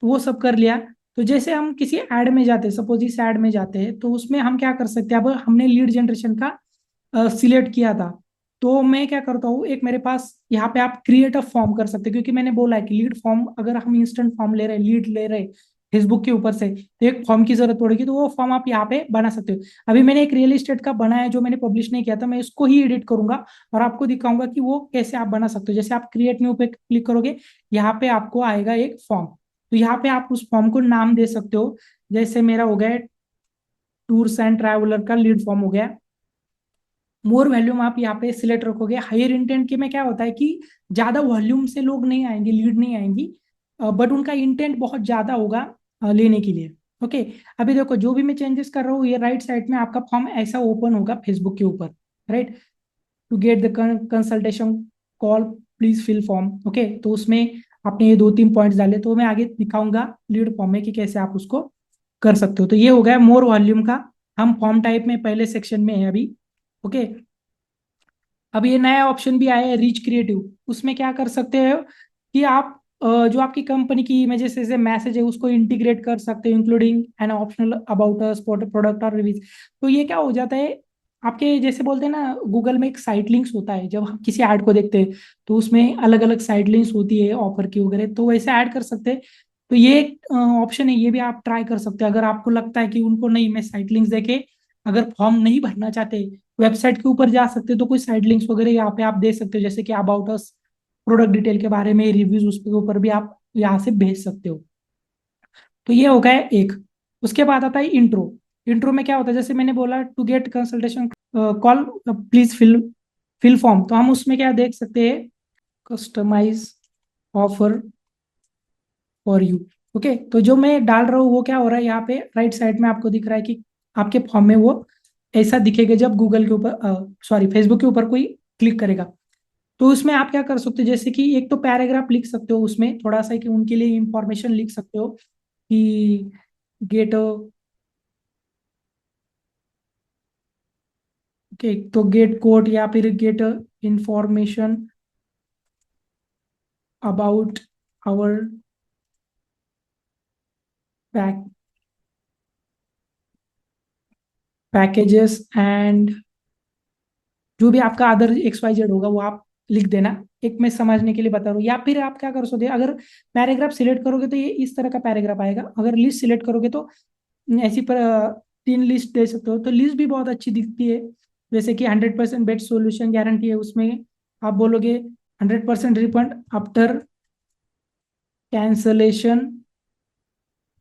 वो सब कर लिया। तो जैसे हम किसी एड में जाते हैं, सपोज इस एड में जाते हैं, तो उसमें हम क्या कर सकते हैं, अब हमने लीड जनरेशन का सिलेक्ट किया था। तो मैं क्या करता हूँ, एक मेरे पास यहाँ पे आप क्रिएट अ फॉर्म कर सकते हैं, क्योंकि मैंने बोला है कि लीड फॉर्म, अगर हम इंस्टेंट फॉर्म ले रहे हैं, लीड ले रहे हैं फेसबुक के ऊपर से, तो एक फॉर्म की जरूरत पड़ेगी, तो वो फॉर्म आप यहाँ पे बना सकते हो। अभी मैंने एक रियल एस्टेट का बनाया है, जो मैंने पब्लिश नहीं किया था, मैं इसको ही एडिट करूंगा और आपको दिखाऊंगा कि वो कैसे आप बना सकते हो। जैसे आप क्रिएट न्यू पे क्लिक करोगे, यहाँ पे आपको आएगा एक फॉर्म, तो यहाँ पे आप उस फॉर्म को नाम दे सकते हो। जैसे मेरा हो गया टूर्स एंड ट्रैवलर का लीड फॉर्म हो गया। मोर वॉल्यूम आप यहाँ पे सिलेक्ट रखोगे। हायर इंटेंट के में क्या होता है कि ज्यादा वॉल्यूम से लोग नहीं आएंगे, लीड नहीं आएंगी, बट उनका इंटेंट बहुत ज्यादा होगा लेने के लिए। ओके। अभी देखो, जो भी मैं चेंजेस कर रहा हूँ, ये राइट साइड में आपका फॉर्म ऐसा ओपन होगा फेसबुक के ऊपर, right. To get the consultation call, please fill form, okay. तो उसमें आपने ये 2-3 पॉइंट्स डाले, तो मैं आगे दिखाऊंगा लीड फॉर्म में कि कैसे आप उसको कर सकते हो। तो ये हो गया मोर वॉल्यूम का। हम फॉर्म टाइप में पहले सेक्शन में है अभी, ओके। अब ये नया ऑप्शन भी आया है, रीच क्रिएटिव। उसमें क्या कर सकते हो कि आप जो आपकी कंपनी की इमेजेस जैसे मैसेज है, उसको इंटीग्रेट कर सकते हो, including an optional about us, product और रिव्यूज। तो ये क्या हो जाता है, आपके जैसे बोलते हैं ना, गूगल में एक साइट लिंक्स होता है, जब हम किसी ऐड को देखते हैं, तो उसमें अलग अलग साइट लिंक्स होती है ऑफर की वगैरह, तो वैसे ऐड कर सकते हैं। तो ये एक ऑप्शन है, ये भी आप ट्राई कर सकते हैं। अगर आपको लगता है कि उनको नहीं, मैं साइट लिंक्स देके अगर फॉर्म नहीं भरना चाहते, वेबसाइट के ऊपर जा सकते हो, तो कोई साइड लिंक्स वगैरह यहाँ पे आप दे सकते हो, जैसे कि अबाउट अस, प्रोडक्ट डिटेल के बारे में रिव्यूज, उसके ऊपर भी आप यहाँ से भेज सकते हो। तो ये हो गया एक। उसके बाद आता है इंट्रो। इंट्रो में क्या होता है, जैसे मैंने बोला to get consultation call please fill fill form, तो हम उसमें क्या देख सकते हैं, customize offer for you, okay. तो जो मैं डाल रहा हूँ वो क्या हो रहा है, यहाँ पे राइट साइड में आपको दिख रहा है कि आपके फॉर्म में वो ऐसा दिखेगा जब गूगल के ऊपर, सॉरी, फेसबुक के ऊपर कोई क्लिक करेगा। तो उसमें आप क्या कर सकते हो, जैसे कि एक तो पैराग्राफ लिख सकते हो उसमें थोड़ा सा, कि उनके लिए इंफॉर्मेशन लिख सकते हो कि गेट, ओके, तो गेट कोड या फिर get information about our packages and जो भी आपका अदर XYZ होगा वो आप लिख देना। एक मैं समझने के लिए बता रहा हूँ। या फिर आप क्या कर सकते हो, अगर पैराग्राफ सिलेक्ट करोगे तो ये इस तरह का पैराग्राफ आएगा, अगर लिस्ट सिलेक्ट करोगे तो ऐसी पर 3 लिस्ट दे सकते हो। तो लिस्ट भी बहुत अच्छी दिखती है, जैसे कि 100% बेस्ट सोल्यूशन गारंटी है उसमें। आप बोलोगे 100% refund after cancellation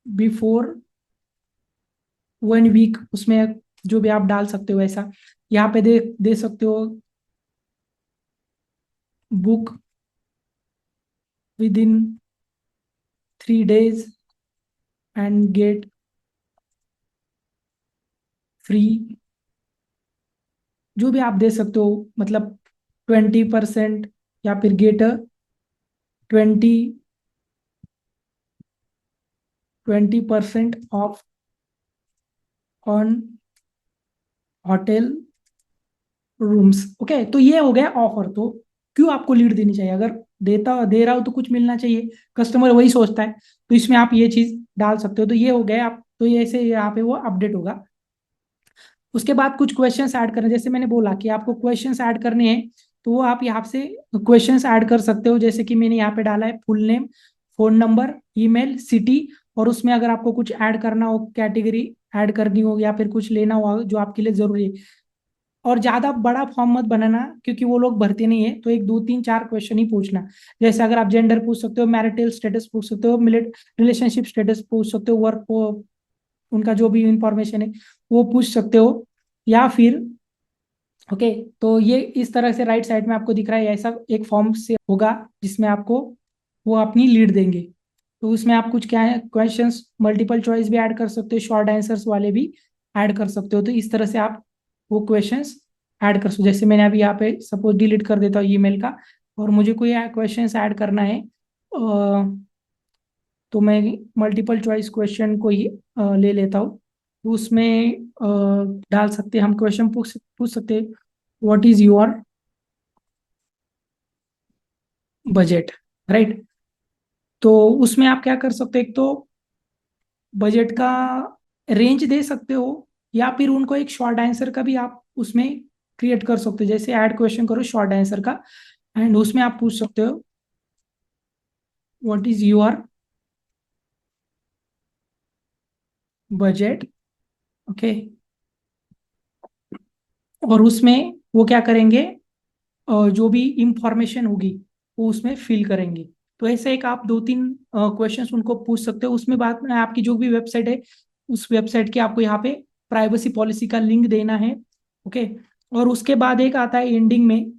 before 1 week, उसमें जो भी आप डाल सकते हो ऐसा। यहाँ पे दे दे सकते हो book with in 3 days and get free, जो भी आप दे सकते हो, मतलब 20%, या फिर get 20% off on hotel rooms. Okay, तो ये हो गया ऑफर। तो क्यों आपको लीड देनी चाहिए? अगर दे रहा हो तो कुछ मिलना चाहिए, कस्टमर वही सोचता है। तो इसमें आप ये चीज डाल सकते हो। तो ये हो गया आप, तो ये ऐसे यहाँ पे वो अपडेट होगा। उसके बाद कुछ क्वेश्चंस ऐड करने, जैसे मैंने बोला कि आपको क्वेश्चंस ऐड करने हैं, तो वो आप यहाँ से क्वेश्चंस ऐड कर सकते हो। जैसे कि मैंने यहाँ पे डाला है full name, phone number, email, city, और उसमें अगर आपको कुछ ऐड करना हो, कैटेगरी ऐड करनी हो, या फिर कुछ लेना हो जो आपके लिए जरूरी है। और ज्यादा बड़ा फॉर्म मत बनाना, क्योंकि वो लोग भरते नहीं है। तो एक दो तीन चार क्वेश्चन ही पूछना। जैसे अगर आप जेंडर पूछ सकते हो, मैरिटल स्टेटस पूछ सकते हो, रिलेशनशिप स्टेटस पूछ सकते हो, वर्क, उनका जो भी इंफॉर्मेशन है वो पूछ सकते हो। या फिर ओके, तो ये इस तरह से राइट साइड में आपको दिख रहा है, ऐसा एक फॉर्म से होगा जिसमें आपको वो अपनी लीड देंगे। तो उसमें आप कुछ क्या है, क्वेश्चंस मल्टीपल चॉइस भी ऐड कर सकते हो, शॉर्ट आंसर्स वाले भी ऐड कर सकते हो। तो इस तरह से आप वो क्वेश्चंस ऐड कर सकते हो। जैसे मैंने अभी यहाँ पे सपोज डिलीट कर देता हूँ ईमेल का, और मुझे कोई क्वेश्चंस ऐड करना है, तो मैं मल्टीपल चॉइस क्वेश्चन को ही ले लेता हूँ। तो उसमें डाल सकते हैं हम क्वेश्चन, पूछ पूछ सकते हैं, what is your budget, right. तो उसमें आप क्या कर सकते हो, एक तो बजट का रेंज दे सकते हो, या फिर उनको एक शॉर्ट आंसर का भी आप उसमें क्रिएट कर सकते हो। जैसे ऐड क्वेश्चन करो शॉर्ट आंसर का, एंड उसमें आप पूछ सकते हो what is your budget. Okay, और उसमें वो क्या करेंगे, जो भी इंफॉर्मेशन होगी वो उसमें फिल करेंगे। तो ऐसे एक आप दो तीन क्वेश्चंस उनको पूछ सकते हो। उसमें बात में आपकी जो भी वेबसाइट है, उस वेबसाइट की आपको यहाँ पे प्राइवेसी पॉलिसी का लिंक देना है। ओके, और उसके बाद एक आता है एंडिंग में,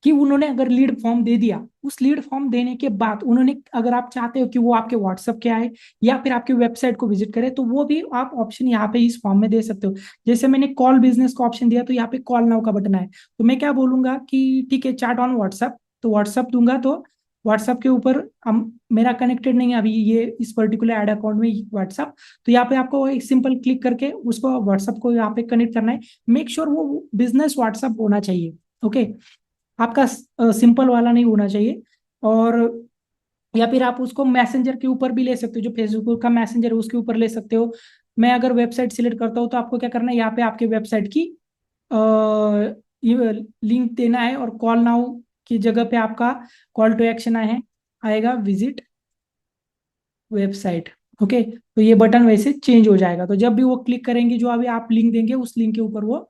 कि उन्होंने अगर लीड फॉर्म दे दिया, उस लीड फॉर्म देने के बाद उन्होंने, अगर आप चाहते हो कि वो आपके व्हाट्सएप के आए या फिर आपके वेबसाइट को विजिट करे, तो वो भी आप ऑप्शन यहाँ पे इस फॉर्म में दे सकते हो। जैसे मैंने कॉल बिजनेस का ऑप्शन दिया, तो यहाँ पे कॉल नाउ का बटन है। तो मैं क्या बोलूंगा कि ठीक है, चैट ऑन व्हाट्सएप, तो व्हाट्सएप दूंगा। तो व्हाट्सएप के ऊपर हम, मेरा कनेक्टेड नहीं है अभी ये इस पर्टिकुलर एड अकाउंट में व्हाट्सएप, तो यहाँ पे आपको एक सिंपल क्लिक करके उसको व्हाट्सएप को यहाँ पे कनेक्ट करना है। मेक श्योर वो बिजनेस व्हाट्सएप होना चाहिए। ओके, आपका सिंपल वाला नहीं होना चाहिए। और या फिर आप उसको मैसेंजर के ऊपर भी ले सकते हो, जो फेसबुक का मैसेंजर है उसके ऊपर ले सकते हो। मैं अगर वेबसाइट सिलेक्ट करता हूँ, तो आपको क्या करना है, यहाँ पे आपके वेबसाइट की लिंक देना है, और कॉल नाउ की जगह पे आपका कॉल टू एक्शन आएगा विजिट वेबसाइट। ओके, तो ये बटन वैसे चेंज हो जाएगा। तो जब भी वो क्लिक करेंगे, जो अभी आप लिंक देंगे उस लिंक के ऊपर वो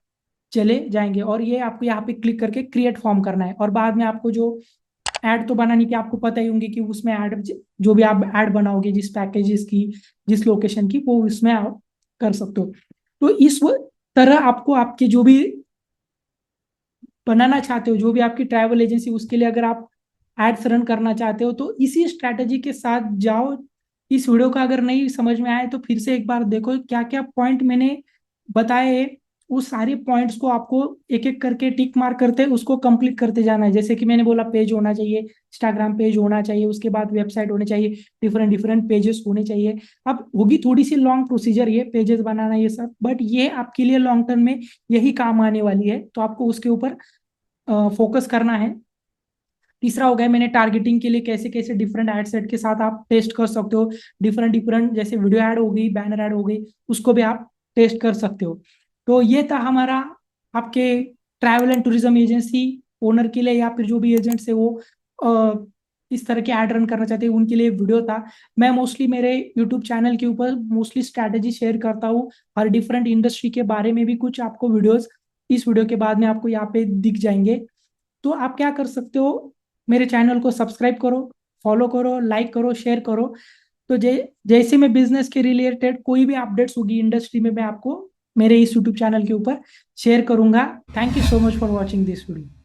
चले जाएंगे। और ये आपको यहाँ पे क्लिक करके क्रिएट फॉर्म करना है। और बाद में आपको जो ऐड तो बनानी की आपको पता ही होंगी, कि उसमें ऐड, जो भी आप ऐड बनाओगे जिस पैकेजेस की, जिस लोकेशन की, वो उसमें आप कर सकते हो। तो इस तरह आपको आपके जो भी बनाना चाहते हो, जो भी आपकी ट्रैवल एजेंसी, उसके लिए अगर आप एड्स रन करना चाहते हो, तो इसी स्ट्रैटेजी के साथ जाओ। इस वीडियो का अगर नहीं समझ में आए, तो फिर से एक बार देखो क्या क्या पॉइंट मैंने बताए हैं। उस सारे पॉइंट्स को आपको एक एक करके टिक मार्क करते उसको कंप्लीट करते जाना है। जैसे कि मैंने बोला, पेज होना चाहिए, इंस्टाग्राम पेज होना चाहिए, उसके बाद वेबसाइट होनी चाहिए, डिफरेंट डिफरेंट पेजेस होने चाहिए। अब होगी थोड़ी सी लॉन्ग प्रोसीजर ये पेजेस बनाना ये सब, बट ये आपके लिए लॉन्ग टर्म में यही काम आने वाली है। तो आपको उसके ऊपर फोकस करना है। तीसरा हो गया, मैंने टारगेटिंग के लिए कैसे कैसे डिफरेंट एड सेट के साथ आप टेस्ट कर सकते हो। डिफरेंट डिफरेंट, जैसे वीडियो ऐड हो गई, बैनर ऐड हो गई, उसको भी आप टेस्ट कर सकते हो। तो ये था हमारा आपके travel and tourism agency owner के लिए, या फिर जो भी एजेंट्स है वो इस तरह के ऐड रन करना चाहते हैं उनके लिए वीडियो था। मैं मोस्टली मेरे यूट्यूब चैनल के ऊपर मोस्टली स्ट्रैटेजी शेयर करता हूँ, हर डिफरेंट इंडस्ट्री के बारे में भी कुछ आपको वीडियोस इस वीडियो के बाद में आपको यहाँ पे दिख जाएंगे। तो आप क्या कर सकते हो, मेरे चैनल को सब्सक्राइब करो, फॉलो करो, लाइक करो, शेयर करो। तो जैसे मैं बिजनेस के रिलेटेड कोई भी अपडेट्स होगी इंडस्ट्री में, मैं आपको मेरे इस यूट्यूब चैनल के ऊपर शेयर करूंगा। Thank you so much for watching this video.